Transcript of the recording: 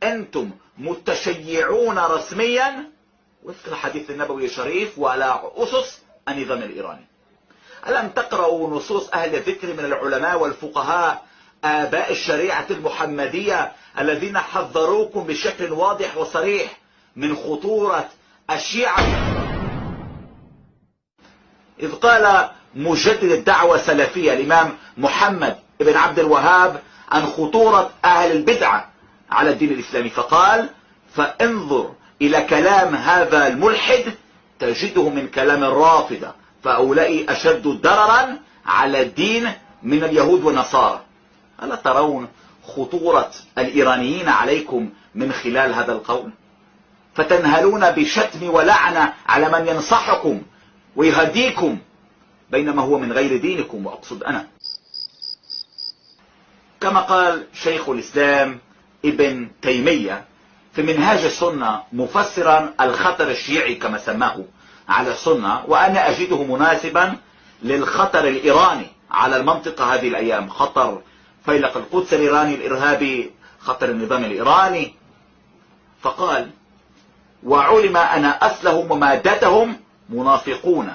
أنتم متشيعون رسميا وفق الحديث النبوي الشريف وعلى أسس النظام الإيراني. ألم تقرأوا نصوص أهل الذكر من العلماء والفقهاء آباء الشريعة المحمدية الذين حذروكم بشكل واضح وصريح من خطورة الشيعة؟ إذ قال مجدد الدعوة السلفية الإمام محمد بن عبد الوهاب عن خطورة أهل البدعة على الدين الإسلامي، فقال: فانظر إلى كلام هذا الملحد تجده من كلام الرافضة، فأولئك أشد ضررا على الدين من اليهود والنصارى. ألا ترون خطورة الإيرانيين عليكم من خلال هذا القول؟ فتنهلون بشتم ولعنة على من ينصحكم ويهديكم بينما هو من غير دينكم، وأقصد أنا. كما قال شيخ الإسلام ابن تيمية في منهاج السنة مفسرا الخطر الشيعي كما سماه على السنة، وأنا أجده مناسبا للخطر الإيراني على المنطقة هذه الأيام، خطر فيلق القدس الإيراني الإرهابي، خطر النظام الإيراني. فقال: وعلم أن أصلهم ومادتهم منافقون